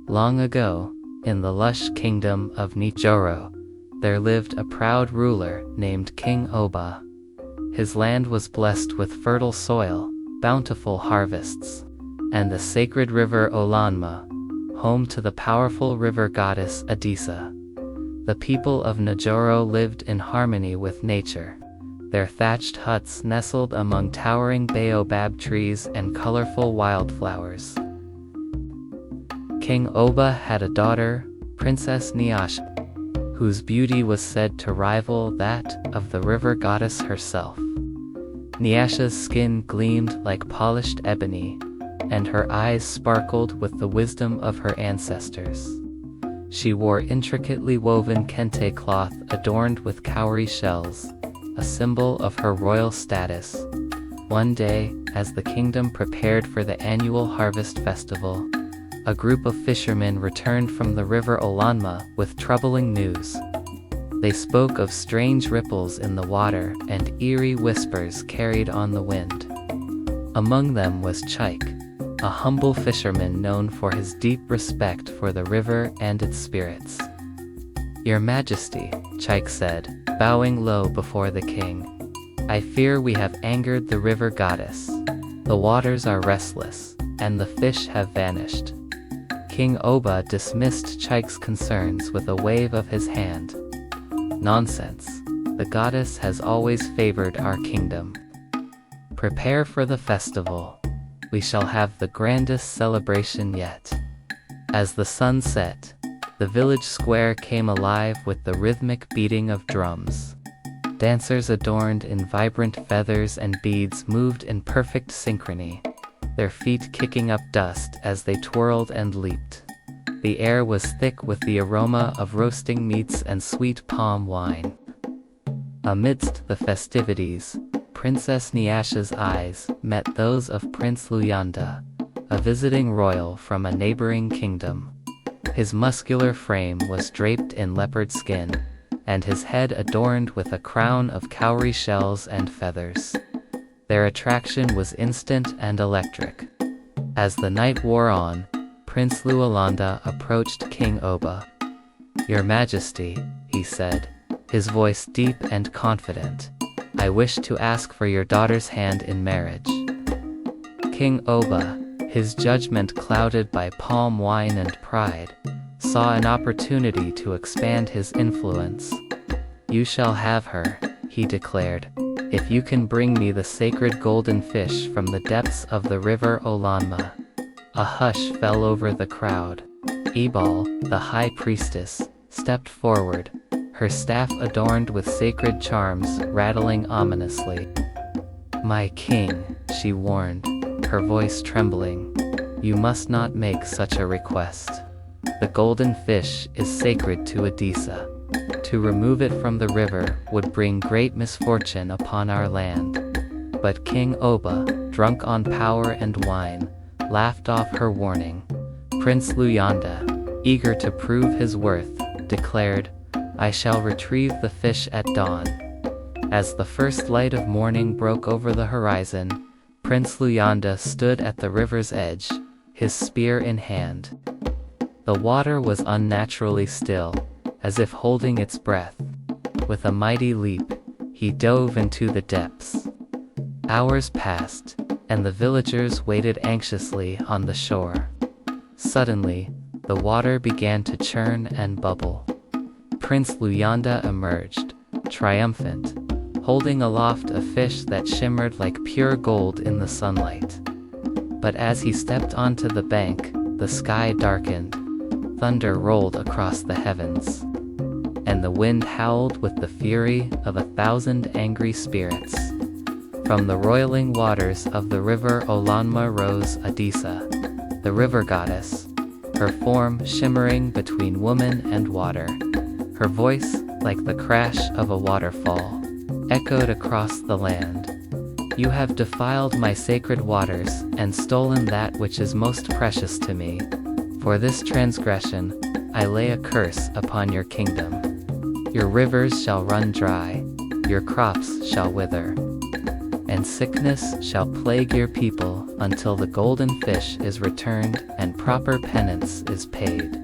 Long ago, in the lush Kingdom of Njoro, there lived a proud ruler named King Oba. His land was blessed with fertile soil, bountiful harvests, and the sacred river Olanma, home to the powerful river goddess Adisa. The people of Njoro lived in harmony with nature, their thatched huts nestled among towering baobab trees and colorful wildflowers. King Oba had a daughter, Princess Nyasha, whose beauty was said to rival that of the river goddess herself. Nyasha's skin gleamed like polished ebony, and her eyes sparkled with the wisdom of her ancestors. She wore intricately woven kente cloth adorned with cowrie shells, a symbol of her royal status. One day, as the kingdom prepared for the annual harvest festival, a group of fishermen returned from the river Olanma with troubling news. They spoke of strange ripples in the water and eerie whispers carried on the wind. Among them was Chike, a humble fisherman known for his deep respect for the river and its spirits. "Your Majesty," Chike said, bowing low before the king, "I fear we have angered the river goddess. The waters are restless, and the fish have vanished." King Oba dismissed Chike's concerns with a wave of his hand. "Nonsense. The goddess has always favored our kingdom. Prepare for the festival. We shall have the grandest celebration yet." As the sun set, the village square came alive with the rhythmic beating of drums. Dancers adorned in vibrant feathers and beads moved in perfect synchrony, their feet kicking up dust as they twirled and leaped. The air was thick with the aroma of roasting meats and sweet palm wine. Amidst the festivities, Princess Nyasha's eyes met those of Prince Luyanda, a visiting royal from a neighboring kingdom. His muscular frame was draped in leopard skin, and his head adorned with a crown of cowrie shells and feathers. Their attraction was instant and electric. As the night wore on, Prince Luyanda approached King Oba. "Your Majesty," he said, his voice deep and confident, "I wish to ask for your daughter's hand in marriage." King Oba, his judgment clouded by palm wine and pride, saw an opportunity to expand his influence. "You shall have her," he declared, "if you can bring me the sacred golden fish from the depths of the river Olanma." A hush fell over the crowd. Ebal, the high priestess, stepped forward, her staff adorned with sacred charms rattling ominously. "My king," she warned, her voice trembling, "you must not make such a request. The golden fish is sacred to Adisa. To remove it from the river would bring great misfortune upon our land." But King Oba, drunk on power and wine, laughed off her warning. Prince Luyanda, eager to prove his worth, declared, "I shall retrieve the fish at dawn." As the first light of morning broke over the horizon, Prince Luyanda stood at the river's edge, his spear in hand. The water was unnaturally still, as if holding its breath. With a mighty leap, he dove into the depths. Hours passed, and the villagers waited anxiously on the shore. Suddenly, the water began to churn and bubble. Prince Luyanda emerged, triumphant, holding aloft a fish that shimmered like pure gold in the sunlight. But as he stepped onto the bank, the sky darkened, thunder rolled across the heavens, and the wind howled with the fury of 1,000 angry spirits. From the roiling waters of the river Olanma rose Adisa, the river goddess, her form shimmering between woman and water. Her voice, like the crash of a waterfall, echoed across the land. "You have defiled my sacred waters and stolen that which is most precious to me. For this transgression, I lay a curse upon your kingdom. Your rivers shall run dry, your crops shall wither, and sickness shall plague your people until the golden fish is returned and proper penance is paid.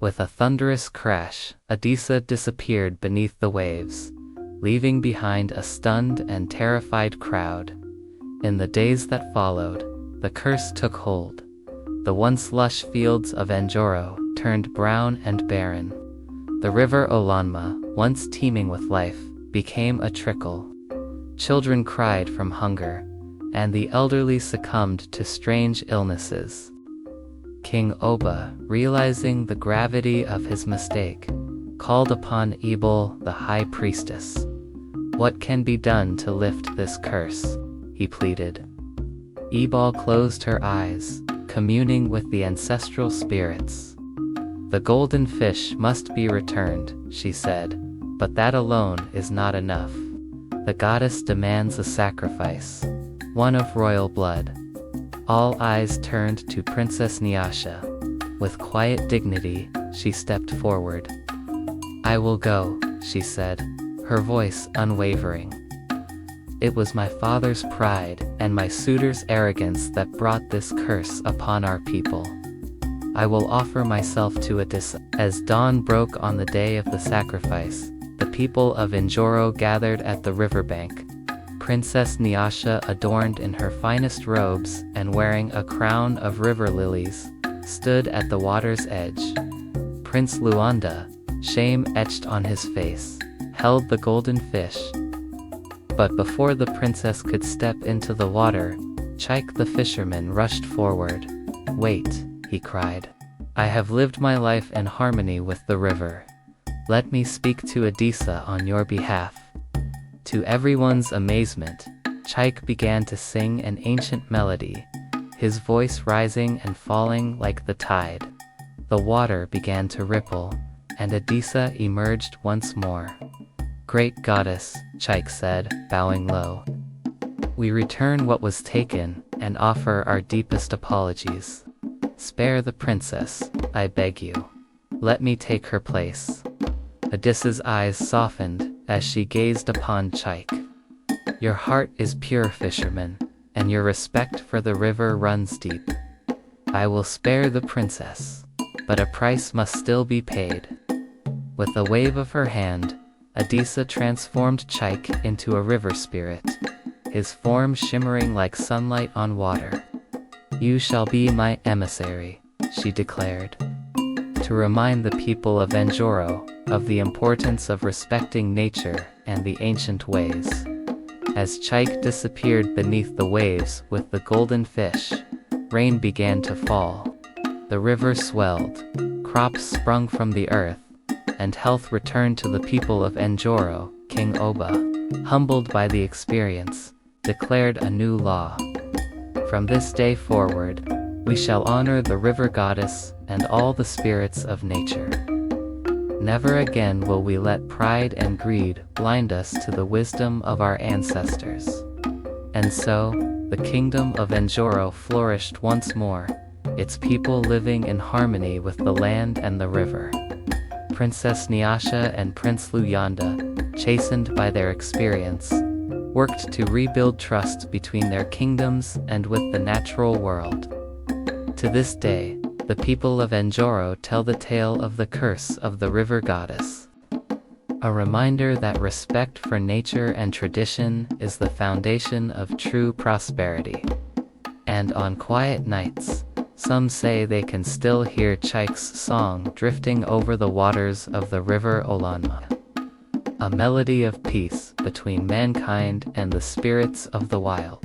With a thunderous crash, Adisa disappeared beneath the waves, leaving behind a stunned and terrified crowd. In the days that followed, the curse took hold. The once lush fields of Njoro turned brown and barren. The river Olanma, once teeming with life, became a trickle. Children cried from hunger, and the elderly succumbed to strange illnesses. King Oba, realizing the gravity of his mistake, called upon Ebal, the high priestess. "What can be done to lift this curse?" he pleaded. Ebal closed her eyes, communing with the ancestral spirits. "The golden fish must be returned," she said, "but that alone is not enough. The goddess demands a sacrifice, one of royal blood." All eyes turned to Princess Nyasha. With quiet dignity, she stepped forward. "I will go," she said, her voice unwavering. "It was my father's pride and my suitor's arrogance that brought this curse upon our people. I will offer myself to Adisa." As dawn broke on the day of the sacrifice, the people of Njoro gathered at the riverbank. Princess Nyasha, adorned in her finest robes and wearing a crown of river lilies, stood at the water's edge. Prince Luanda, shame etched on his face, held the golden fish. But before the princess could step into the water, Chaik the fisherman rushed forward. "Wait," he cried. "I have lived my life in harmony with the river. Let me speak to Adisa on your behalf." To everyone's amazement, Chaik began to sing an ancient melody, his voice rising and falling like the tide. The water began to ripple, and Adisa emerged once more. "Great goddess," Chaik said, bowing low. "We return what was taken and offer our deepest apologies. Spare the princess, I beg you. Let me take her place." Adisa's eyes softened as she gazed upon Chaik. "Your heart is pure, fisherman, and your respect for the river runs deep. I will spare the princess, but a price must still be paid." With a wave of her hand, Adisa transformed Chaik into a river spirit, his form shimmering like sunlight on water. "You shall be my emissary," she declared, "to remind the people of Njoro of the importance of respecting nature and the ancient ways." As Chaik disappeared beneath the waves with the golden fish, rain began to fall. The river swelled, crops sprung from the earth, and health returned to the people of Njoro. King Oba, humbled by the experience, declared a new law. "From this day forward, we shall honor the river goddess and all the spirits of nature. Never again will we let pride and greed blind us to the wisdom of our ancestors." And so, the kingdom of Njoro flourished once more, its people living in harmony with the land and the river. Princess Nyasha and Prince Luyanda, chastened by their experience, worked to rebuild trust between their kingdoms and with the natural world. To this day, the people of Njoro tell the tale of the curse of the river goddess. A reminder that respect for nature and tradition is the foundation of true prosperity. And on quiet nights, some say they can still hear Chaik's song drifting over the waters of the river Olanma. A melody of peace between mankind and the spirits of the wild.